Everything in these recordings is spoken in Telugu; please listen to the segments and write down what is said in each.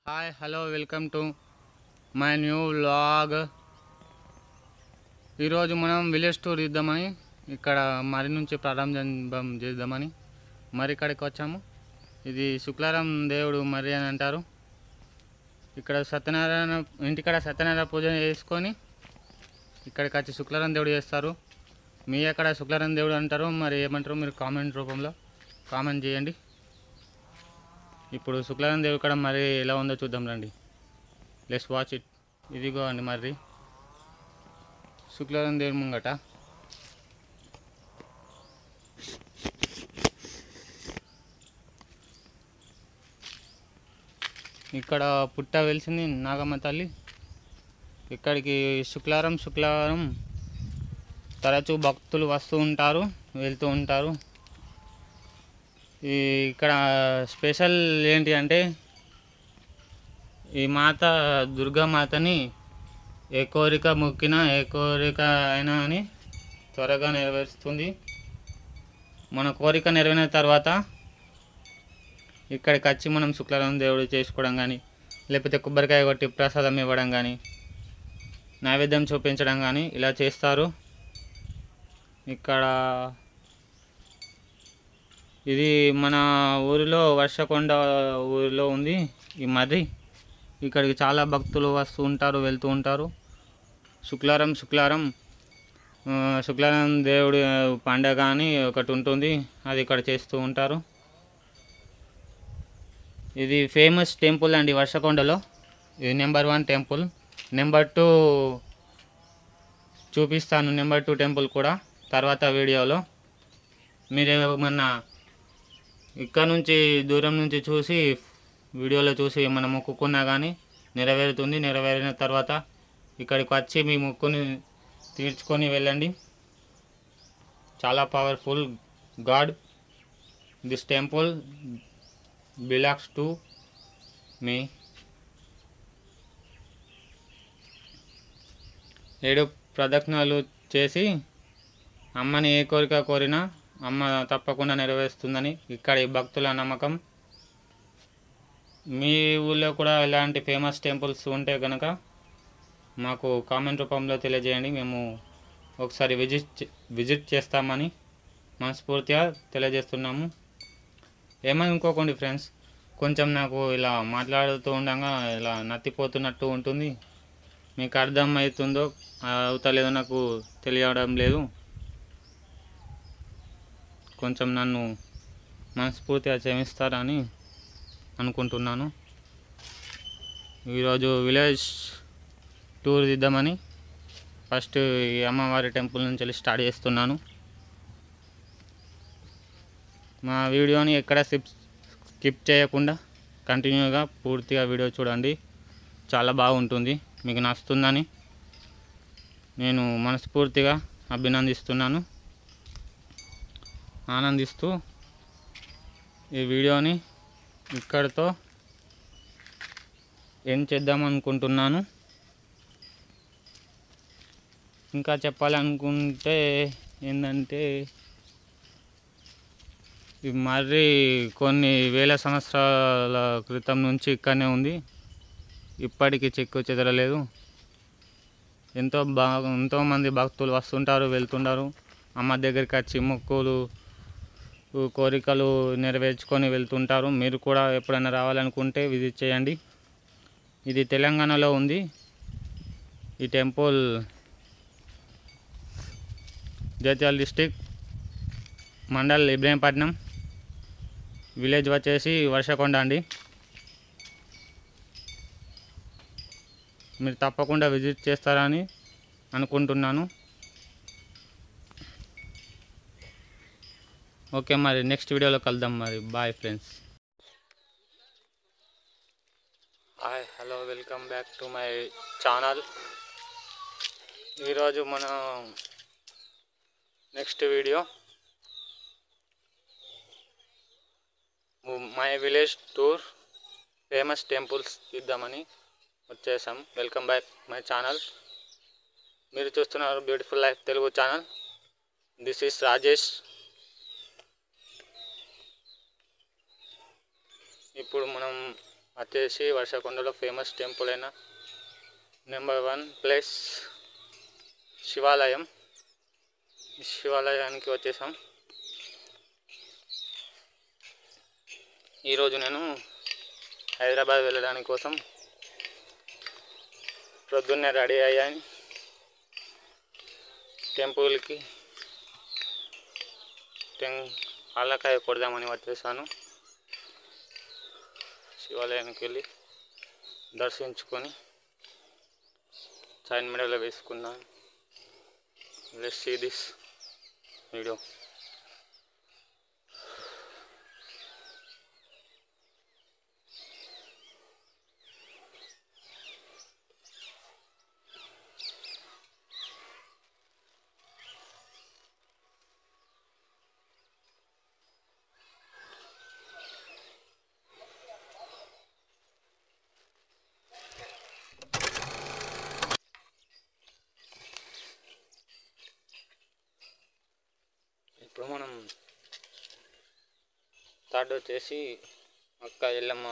Hi hello welcome to my new vlog. ఈరోజు మనం విలేజ్ టూర్ ఇద్దామని ఇక్కడ మరి నుంచి ప్రారంభం చేద్దామని మరి ఇక్కడికి వచ్చాము. ఇది శుక్లారం దేవుడు మరి అని అంటారు. ఇక్కడ సత్యనారాయణ ఇంటికాడ సత్యనారాయణ పూజ చేసుకొని ఇక్కడికి వచ్చి శుక్లారం దేవుడు చేస్తారు. మీ అక్కడ శుక్లారం దేవుడు అంటారు, మరి ఏమంటారు మీరు కామెంట్ రూపంలో కామెంట్ చేయండి. ఇప్పుడు శుక్లారం దేవుడు ఇక్కడ మరి ఎలా ఉందో చూద్దాం రండి. Let's watch it. ఇదిగో అండి మరి శుక్లారం దేవుడి ముంగట ఇక్కడ పుట్ట వెలిసింది నాగమ్మ తల్లి. ఇక్కడికి శుక్లారం తరచూ భక్తులు వస్తూ ఉంటారు, వెళ్తూ ఉంటారు. ఇక్కడ స్పెషల్ ఏంటి అంటే ఈ మాత దుర్గామాతని ఏ కోరిక మొక్కినా ఏ కోరిక అయినా అని త్వరగా నెరవేరుస్తుంది. మన కోరిక నెరవేరిన తర్వాత ఇక్కడికి వచ్చి మనం శుక్లారం దేవుడు చేసుకోవడం కానీ, లేకపోతే కొబ్బరికాయ కొట్టి ప్రసాదం ఇవ్వడం కానీ, నైవేద్యం చూపించడం కానీ ఇలా చేస్తారు. ఇక్కడ ఇది మన ఊరిలో వర్షకొండ ఊరిలో ఉంది ఈ మర్రి. ఇక్కడికి చాలా భక్తులు వస్తూ ఉంటారు, వెళ్తూ ఉంటారు. శుక్లారం దేవుడి పండగ అని ఒకటి ఉంటుంది, అది ఇక్కడ చేస్తూ ఉంటారు. ఇది ఫేమస్ టెంపుల్ అండి వర్షకొండలో. ఇది నెంబర్ 1 టెంపుల్. నెంబర్ 2 చూపిస్తాను, నెంబర్ 2 టెంపుల్ కూడా తర్వాత వీడియోలో. మీరు ఏమన్నా ఇక్కడ నుంచి దూరం నుంచి చూసి వీడియోలో చూసి ఏమన్నా మొక్కుకున్నా కానీ నెరవేరుతుంది. నెరవేరిన తర్వాత ఇక్కడికి వచ్చి మీ మొక్కుని తీర్చుకొని వెళ్ళండి. చాలా powerful god. This temple belongs to me. 7 ప్రదక్షిణాలు చేసి అమ్మని ఏ కోరిక కోరినా అమ్మ తప్పకుండా నెరవేరుస్తుందని ఇక్కడి భక్తుల నమ్మకం. మీ ఊళ్ళో కూడా ఇలాంటి ఫేమస్ టెంపుల్స్ ఉంటే కనుక మాకు కామెంట్ రూపంలో తెలియజేయండి. మేము ఒకసారి విజిట్ చేస్తామని మనస్ఫూర్తిగా తెలియజేస్తున్నాము. ఏమనుకోకండి ఫ్రెండ్స్, కొంచెం నాకు ఇలా మాట్లాడుతూ ఉండగా ఇలా నత్తిపోతున్నట్టు ఉంటుంది. మీకు అర్థం అవుతుందో అవుతలేదో నాకు తెలియడం లేదు. కొంచెం నన్ను మనస్ఫూర్తిగా క్షమిస్తారని అనుకుంటున్నాను. ఈరోజు విలేజ్ టూర్ ఇద్దామని ఫస్ట్ ఈ అమ్మవారి టెంపుల్ నుంచి వెళ్ళి స్టార్ట్ చేస్తున్నాను. మా వీడియోని ఎక్కడ స్కిప్ చేయకుండా కంటిన్యూగా పూర్తిగా వీడియో చూడండి. చాలా బాగుంటుంది, మీకు నచ్చుతుందని నేను మనస్ఫూర్తిగా అభినందిస్తున్నాను. ఆనందిస్తూ ఈ వీడియోని ఇక్కడితో ఏం చేద్దామనుకుంటున్నాను. ఇంకా చెప్పాలనుకుంటే ఏంటంటే ఈ మర్రి కొన్ని వేల సంవత్సరాల క్రితం నుంచి ఇక్కడనే ఉంది, ఇప్పటికీ చెక్కు చెదరలేదు. ఎంతోమంది భక్తులు వస్తుంటారు, వెళ్తుంటారు. అమ్మ దగ్గరికి వచ్చి మొక్కులు కోరికలు నెరవేర్చుకొని వెళ్తుంటారు. మీరు కూడా ఎప్పుడైనా రావాలనుకుంటే విజిట్ చేయండి. ఇది తెలంగాణలో ఉంది. ఈ temple Jagtial district, mandal Ibrahimpatnam, village వచ్చేసి వర్షకొండ అండి. మీరు తప్పకుండా విజిట్ చేస్తారని అనుకుంటున్నాను. ఓకే, మరి నెక్స్ట్ వీడియోలో కలుద్దాం. మరి bye friends. Hi hello welcome back to my channel. ఈరోజు మనం next video my village tour famous temples ఇద్దామని వచ్చేసాం. Welcome back my channel. మీరు చూస్తున్నారు beautiful life Telugu channel. This is Rajesh. ఇప్పుడు మనం వచ్చేసి వర్షకొండలో ఫేమస్ టెంపుల్ అయిన నెంబర్ 1 ప్లేస్ శివాలయం. శివాలయానికి వచ్చేసాం. ఈరోజు నేను హైదరాబాద్ వెళ్ళడానికి కోసం ప్రొద్దున్నే రెడీ అయ్యాను. టెంపుల్కి ఆలకాయ కొడదామని వచ్చేసాను. శివాలయానికి వెళ్ళి దర్శించుకొని చైన్ మెడలో వేసుకున్నాను. Let's see this video. ఇప్పుడు మనం థర్డ్ వచ్చేసి అక్క ఎల్లమ్మ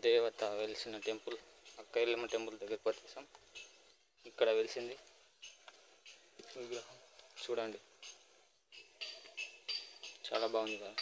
దేవత వెలిసిన టెంపుల్, అక్క ఎల్లమ్మ టెంపుల్ దగ్గరికి వచ్చేసాం. ఇక్కడ వెలిసింది విగ్రహం చూడండి, చాలా బాగుంది కదా.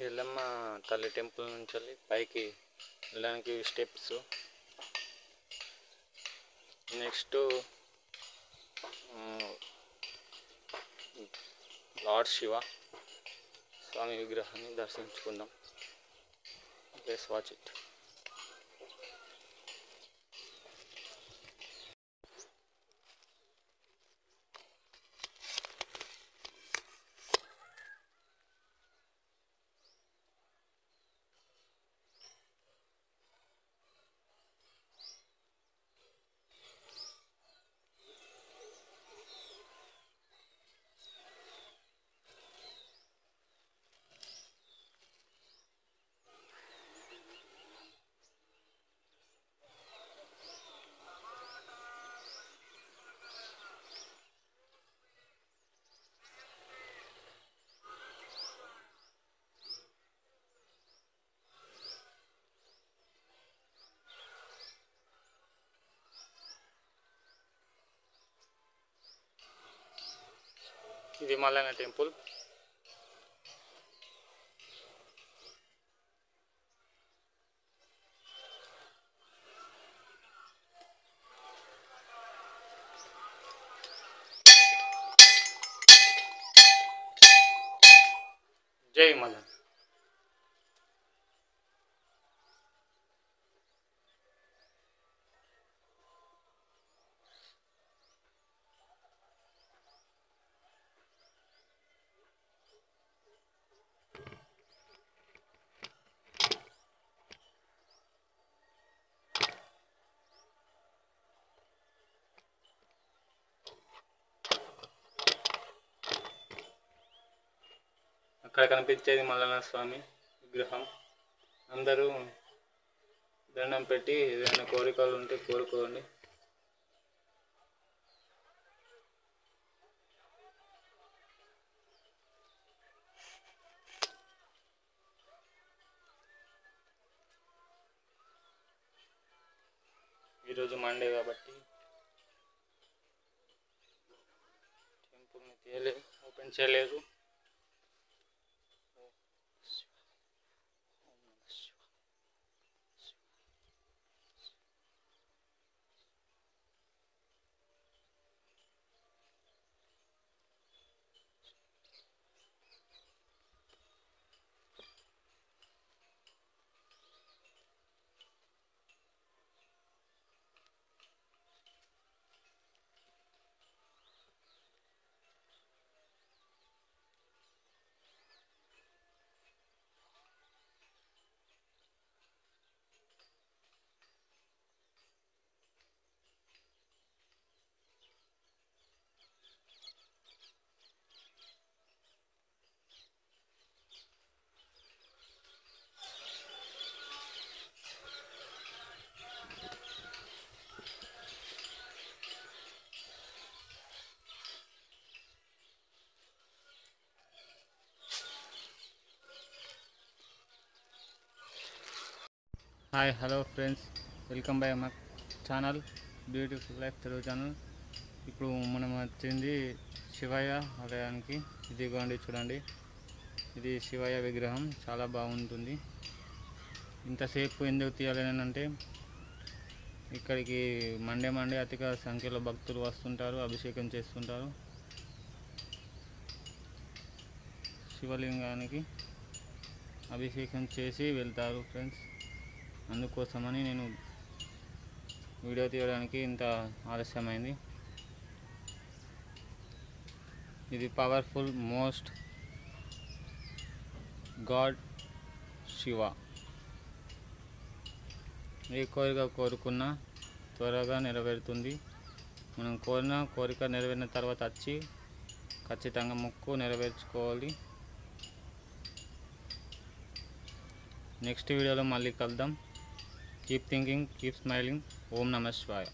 ఎల్లమ్మ తల్లి టెంపుల్ నుంచి వెళ్ళి పైకి వెళ్ళడానికి స్టెప్స్. నెక్స్ట్ లార్డ్ శివ స్వామి విగ్రహాన్ని దర్శించుకుందాం. Please watch it. ఇది మల్లన్న టెంపుల్. జై మల్లన్న. అక్కడ కనిపించేది మల్లన్న స్వామి విగ్రహం. అందరూ దండం పెట్టి ఏదైనా కోరికలు ఉంటే కోరుకోండి. ఈరోజు మండే కాబట్టి టెంపుల్ని ఓపెన్ చేయలేదు. Hi hello friends, welcome by మా channel beautiful life Telugu channel. ఇప్పుడు మనం వచ్చింది శివయ్య ఆలయానికి. ఇదిగోండి చూడండి, ఇది శివయ్య విగ్రహం, చాలా బాగుంటుంది. ఇంతసేపు ఎందుకు తీయాలనంటే ఇక్కడికి మండే అధిక సంఖ్యలో భక్తులు వస్తుంటారు, అభిషేకం చేస్తుంటారు శివలింగానికి. అభిషేకం చేసి వెళ్తారు ఫ్రెండ్స్. అందుకోసమని నేను వీడియో తీయడానికి ఇంత ఆలస్యమైంది. ఇది పవర్ఫుల్ మోస్ట్ గాడ్ శివ. ఏ కోరిక కోరుకున్నా త్వరగా నెరవేరుతుంది. మనం కోరిన కోరిక నెరవేరిన తర్వాత వచ్చి ఖచ్చితంగా మొక్కు నెరవేర్చుకోవాలి. నెక్స్ట్ వీడియోలో మళ్ళీ కలుద్దాం. Keep thinking, keep smiling. ఓం నమః శివాయ.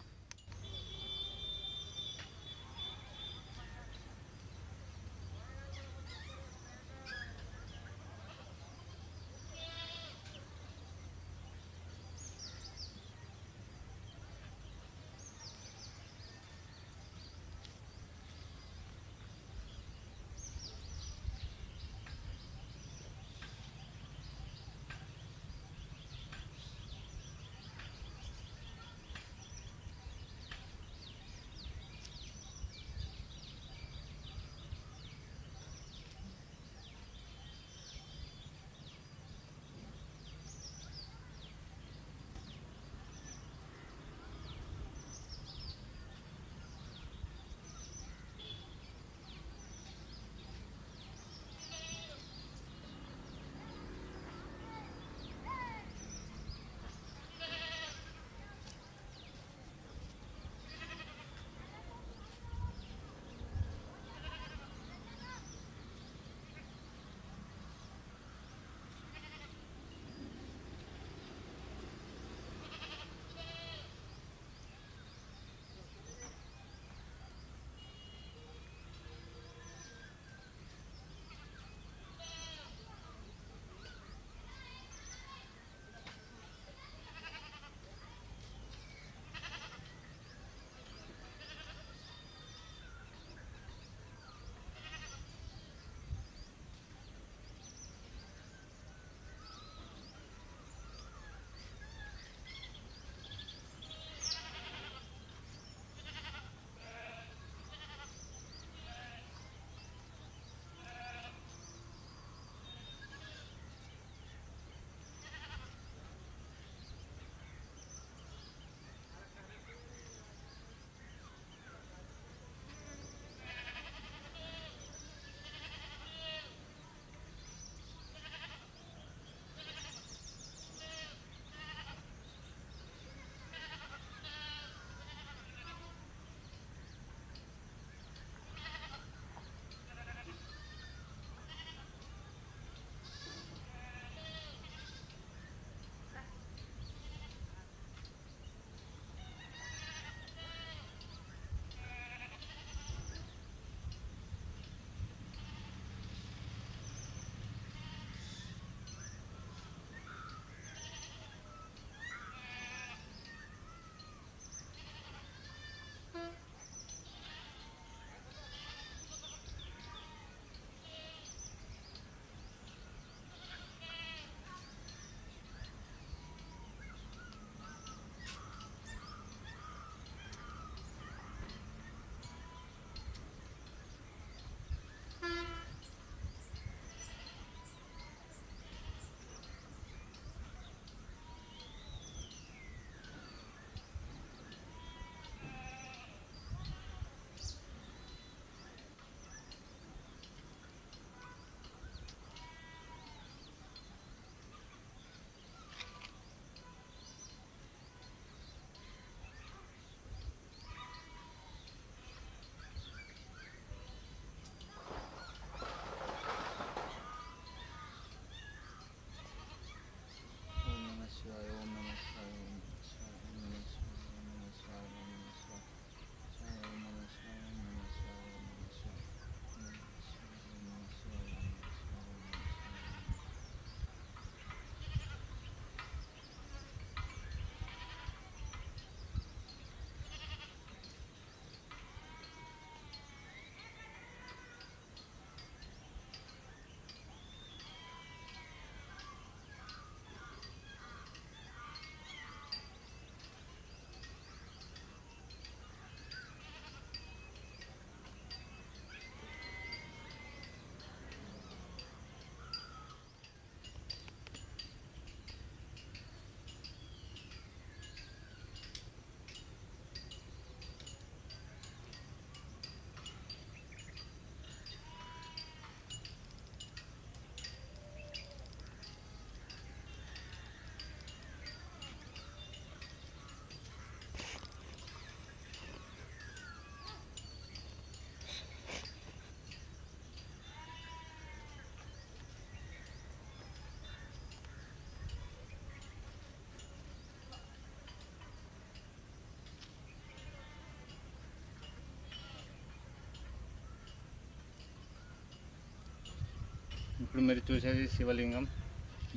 ఇప్పుడు మీరు చూసేది శివలింగం.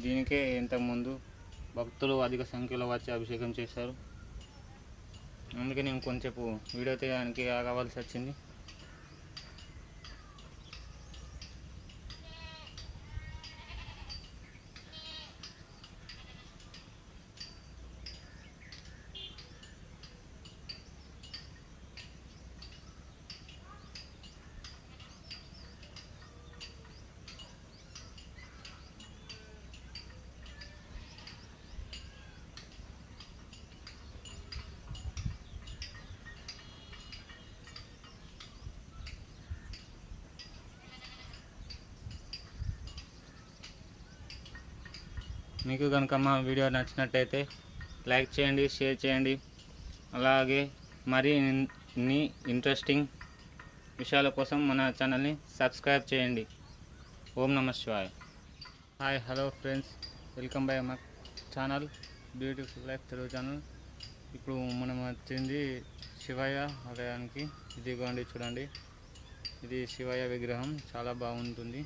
దీనికే ఇంతకుముందు భక్తులు అధిక సంఖ్యలో వచ్చి అభిషేకం చేశారు. అందుకే నేను కొంచెంసేపు వీడియో తీయడానికి ఆగవలసి వచ్చింది. మీకు కనుక మా వీడియో నచ్చినట్టయితే లైక్ చేయండి, షేర్ చేయండి. అలాగే మరిన్ని ఇంట్రెస్టింగ్ విషయాల కోసం మన ఛానల్ని సబ్స్క్రైబ్ చేయండి. ఓం నమః శివాయ. Hi, hello friends, welcome by మా channel beautiful life Telugu channel. ఇప్పుడు మనం వచ్చింది శివయ్య ఆలయానికి. ఇదిగోండి చూడండి, ఇది శివయ్య విగ్రహం. చాలా బాగుంటుంది.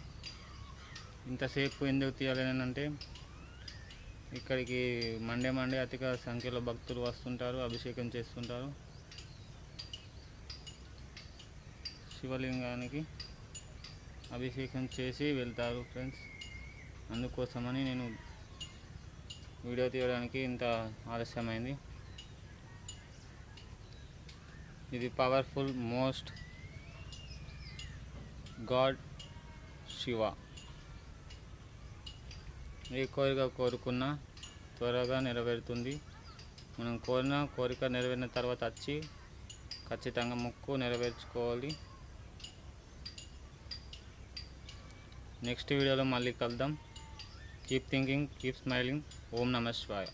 ఇంతసేపు ఎందుకు తీయాలనంటే ఇక్కడికి మండే అధిక సంఖ్యలో భక్తులు వస్తుంటారు, అభిషేకం చేస్తుంటారు. శివలింగానికి అభిషేకం చేసి వెళ్తారు ఫ్రెండ్స్. అందుకోసమని నేను వీడియో తీయడానికి ఇంత ఆలస్యమైంది. ఇది పవర్ఫుల్ మోస్ట్ గాడ్ శివ. ఏ కోరిక కోరుకున్నా త్వరగా నెరవేరుతుంది. మనం కోరిన కోరిక నెరవేరిన తర్వాత వచ్చి ఖచ్చితంగా మొక్కు నెరవేర్చుకోవాలి. నెక్స్ట్ వీడియోలో మళ్ళీ కలుద్దాం. Keep thinking, keep smiling. ఓం నమః శివాయ.